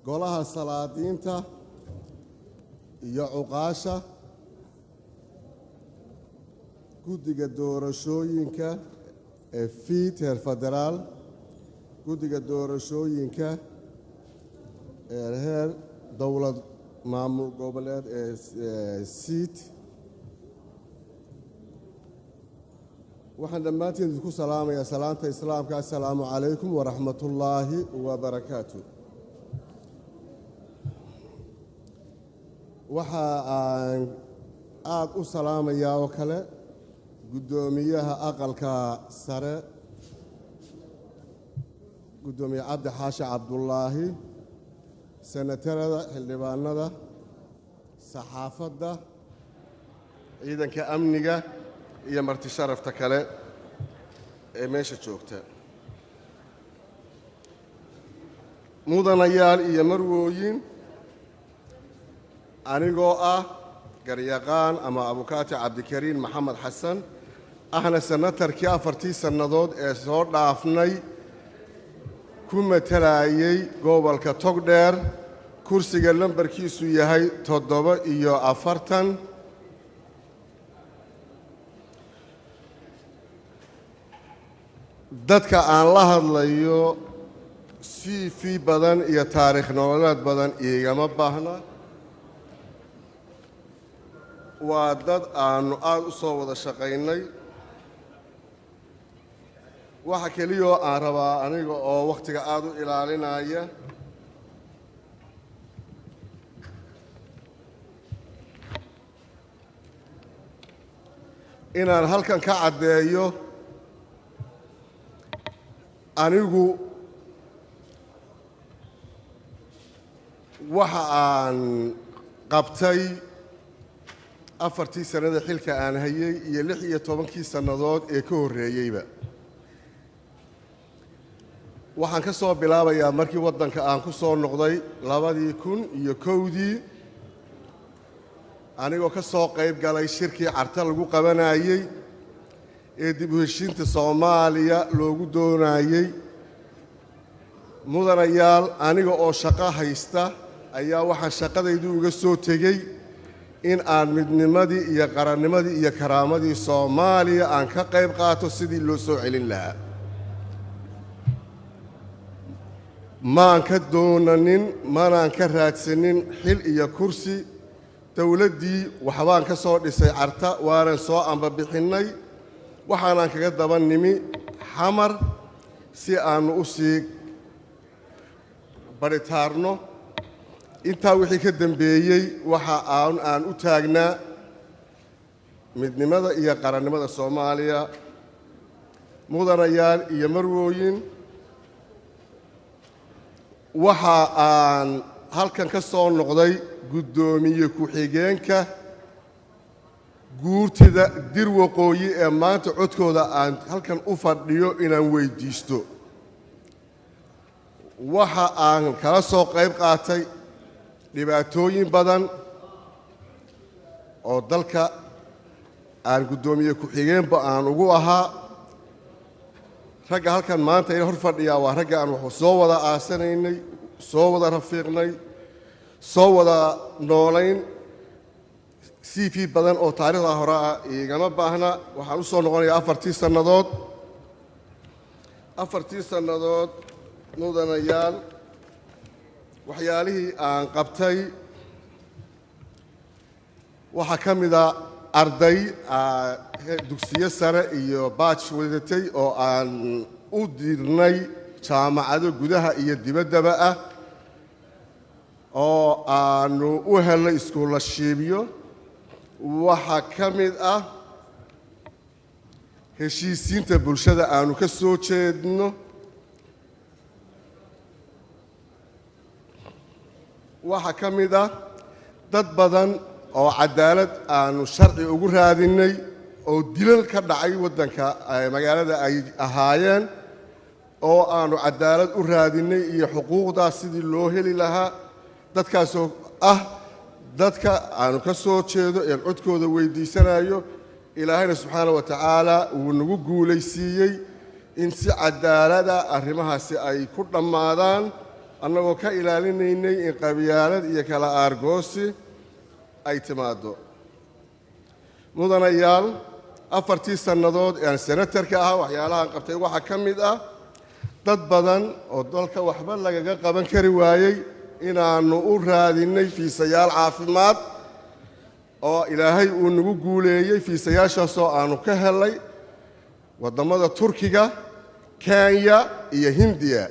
golaha salaadiinta iyo cuqaasha guddiga doorashooyinka ee fiid heer federaal guddiga doorashooyinka ee heer dowlad maamul goboleed ee siid waxaan dhammaantiin idinku salaamayaa salaanta islaamka assalaamu calaykum waraxmatullaahi wabarakaatu waxa aan aad u salaamayaa oo kale guddoomiyaha aqalka sare guddoomiye cabdi xaashi cabdulaahi senatarada xildhibaanada saxaafadda ciidanka amniga iyo marti sharafta kale ee meesha joogta mudanayaal iyo marwooyin anigoo ah garyaqaan ama abukaati cabdikariin maxamed xasan ahna senatarkii 4 sannadood ee soo dhaafnay ku matalayay gobolka togdheer kursiga lambarkiisu yahay 47 dadka aan la hadlayo CV badan iyo taariikh nololeed badan igama baahna waa dad aanu aad u soo wada shaqaynay waxa kaliya aan rabaa aniga oo waqtiga aad u ilaalinaya inaan halkan ka caddeeyo anigu waxa aan qabtay 4 sanada xilka aan hayay iyo 16 sannadood ee ka horreeyayba waxaan ka soo bilaabayaa markii waddanka aan ku soo noqday 2001 anigoo ka soo qayb galay shirkii carta lagu qabanayay ee dib u heshiinta Soomaaliya loogu doonayay mudanayaal aniga oo shaqo haysta ayaa waxaan shaqadaydu uga soo tegay in aan midnimadii iyo qarannimadii iyo karaamadii Soomaaliya aan ka qayb qaato sidii loo soo celin lahaa maan ka doonanin manaan ka raadsanin xil iyo kursi dawladdii waxbaan ka soo dhisay carta waanan soo ambabixinay waxaanaan kaga daba nimi xamar si aanu u sii baritaarno intaa wixii ka dambeeyey waxa aan u taagnaa midnimada iyo qarannimada Soomaaliya mudanayaal iyo marwooyin waxa aan halkan ka soo noqday guddoomiye ku-xigeenka guurtida dir waqooyi ee maanta codkooda aan halkan u fadhiyo inaan weydiisto waxa aan kala soo qayb qaatay dhibaatooyin badan oo dalka aan guddoomiye ku-xigeenba aan ugu ahaa ragga halkan maanta in hor fadhiyaa waa ragga aan wax soo wada aasanaynay soo wada rafiiqnay soo wada noolayn CV badan oo taariikhda hore ah igama baahna waxaan u soo noqonayaa 4 sannadood 4 sannadood mudanayaal waxyaalihii aan qabtay waxa ka mid ah arday dugsiyo sare iyo batch wadatay oo aan u dirnay jaamacado gudaha iyo dibaddaba ah oo aanu u helnay iskuulashiibyo waxa ka mid ah heshiisiinta bulshada aanu ka soo jeedno waxa ka mid ah dad badan oo cadaalad aanu sharci ugu raadinay oo dilal ka dhacay waddanka magaalada ay ahaayeen oo aanu cadaalad u raadinay iyo xuquuqdaas sidii loo heli lahaa dadkaasoo ah dadka aanu ka soo jeedo ee codkooda weydiisanayo ilaahayna subxaanahu wa tacaala uu nagu guulaysiiyey in si cadaalada arrimahaasi ay ku dhammaadaan annagoo ka ilaalinaynay in qabyaalad iyo kala aargoosi ay timaado. mudanayaal, 4 sannadood ee aan senatarka ahaa waxyaalahaan qabtay waxaa ka mid ah dad badan oo dalka waxba lagaga qaban kari waayey inaannu u raadinay fiisayaal caafimaad oo ilaahay uu nagu guuleeyey. fiisayaashaasoo aannu ka helay waddamada Turkiga, Kenya iyo Hindiya.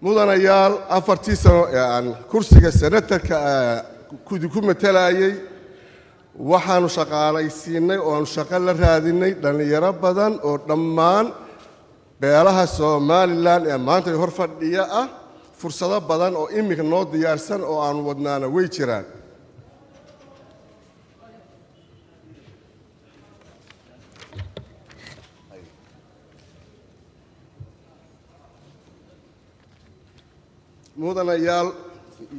mudanayaal, 4 sano ee aan kursiga senatarka ku matalayay waxaannu shaqaalaysiinay oo aanu shaqo la raadinay dhallinyaro badan oo dhammaan beelaha Somalilan ee maanta hor fadhiya ah. fursado badan oo iminka noo diyaarsan oo aanu wadnaana way jiraan. mudanayaal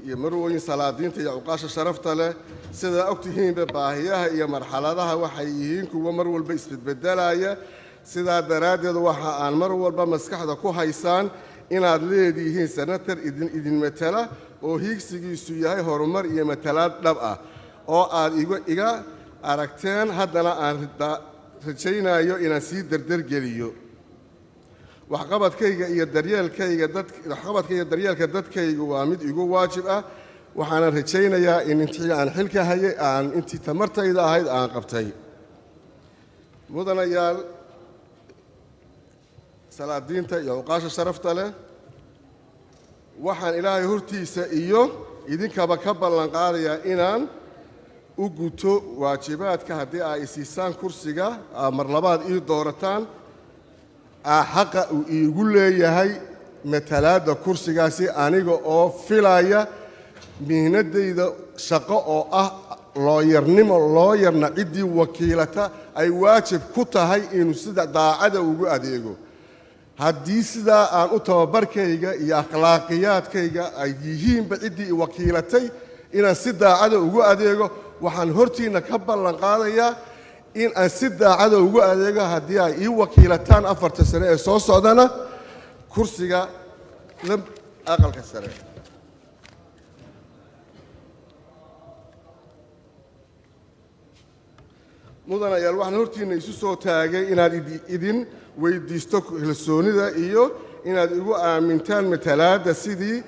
iyo marwooyin salaadiinta iyo uqaasha sharafta leh, sidaa ogtihiinba baahiyaha iyo marxaladaha waxay yihiin kuwa mar walba isbedbedelaya. sidaa daraaddeed waxa aan mar walba maskaxda ku haysaan inaad leedihiin senatar idin matala oo hiigsigiisu yahay horumar iyo matalaad dhab ah oo aad iga aragteen, haddana aan rajaynayo inaan sii dardargeliyo. waxqabadkayga iyo daryeelka dadkayga waa mid igu waajib ah, waxaana rajaynayaa in intii aan xilka hayay aan intii tamartayda ahayd aan qabtay. mudanayaal, salaadiinta iyo uqaasha sharafta leh, waxaan ilaahay hortiisa iyo idinkaba ka ballan qaadayaa inaan u guto waajibaadka haddii ay isiisaan kursiga mar labaad ii doorataan xaqa uu iigu leeyahay matalaadda kursigaasi, aniga oo filaya mihnadayda shaqo oo ah looyarna ciddii wakiilata ay waajib ku tahay inuu sida daacada ugu adeego. haddii sidaa aan u tababarkayga iyo akhlaaqiyaadkayga ay yihiinba ciddii wakiilatay inaan si daacada ugu adeego, waxaan hortiinna ka ballan qaadayaa in aan si daacada ugu adeego haddii ay ii wakiilataan 4 sano ee soo socdana kursiga aqalka sare. mudanayaal, waxaan hortiinna isu soo taagay inaad idin weydiisto kalsoonida iyo inaad igu aamintaan matalaadda sidii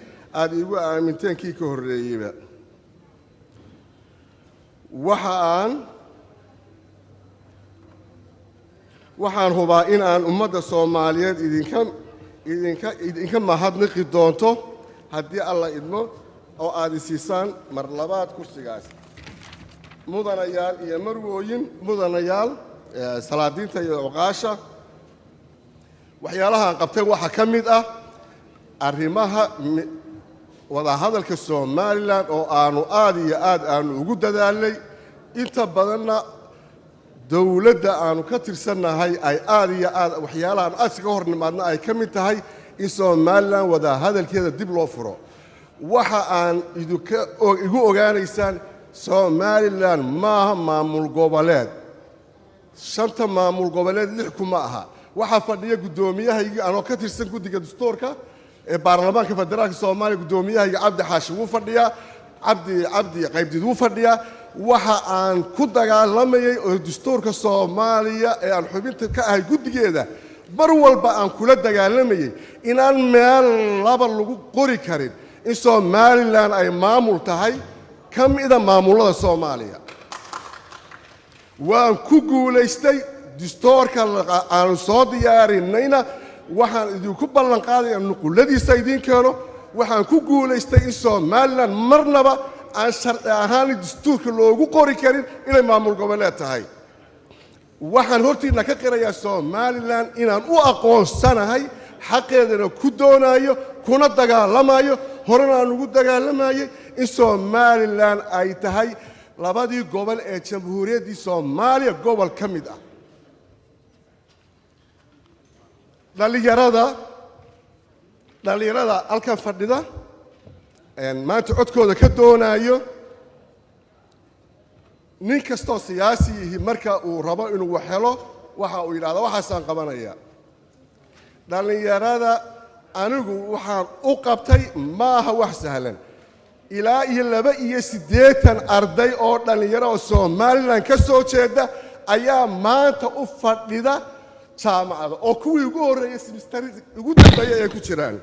aad igu aaminteen kii ka horreeyeyba. waxaan hubaa in aan ummadda Soomaaliyeed idinka mahadnaqi doonto haddii alla idmo oo aad isiisaan mar labaad kursigaas. mudanayaal iyo marwooyin, mudanayaal, salaadiinta iyo uqaasha, waxyaalaha aan qabtay waxaa ka mid ah arrimaha wadahadalka Somalilan oo aanu aad iyo aad aanu ugu dadaalnay. inta badanna dowladda aanu ka tirsannahay ay aad iyo aad waxyaalaha aan aadka hor nimaadna ay ka mid tahay in Somalilan wadahadalkeeda dib loo furo. waxa aan igu ogaanaysaan Somalilan maaha maamul goboleed. 5 maamul goboleed 6 kuma aha. waxaa fadhiya guddoomiyahaygii anoo ka tirsan guddiga dastuurka ee baarlamaanka federaalka Soomaaliya. guddoomiyahayga Cabdi Xaashi wuu fadhiyaa, cabdi qaybdid wuu fadhiyaa. waxa aan ku dagaalamayay oo dastuurka Soomaaliya ee aan xubinta ka ahay guddigeeda mar walba aan kula dagaalamayay inaan meel laba lagu qori karin in Somalilan ay maamul tahay ka mida maamulada Soomaaliya. waan ku guulaystay dastuurka aan soo diyaarinayna, waxaan idinku ballan qaadayaa nuquladiisa idin keeno. waxaan ku guulaystay in Somalilan marnaba aan sharci ahaan dastuurka loogu qori karin inay maamul goboleed tahay. waxaan hortiina ka qirayaa Somalilan inaan u aqoonsanahay xaqeedana ku doonayo kuna dagaalamayo, horena aan ugu dagaalamayay in Somalilan ay tahay labadii gobol ee jamhuuriyaddii Soomaaliya gobol ka mid ah. dhalinyarada halkan fadhida maanta codkooda ka doonayo, nin kastoo siyaasi yihi marka uu rabo inuu wax helo waxa uu yidhaahdaa waxaasaan qabanaya. dhalinyarada anigu waxaan u qabtay maaha wax sahlan ilaa iyo 82 arday oo dhalinyaro oo Soomaaliland ka soo jeeda ayaa maanta u fadhida jaamacada oo kuwii ugu horeeyay semester ugu dambeeyay ay ku jiraan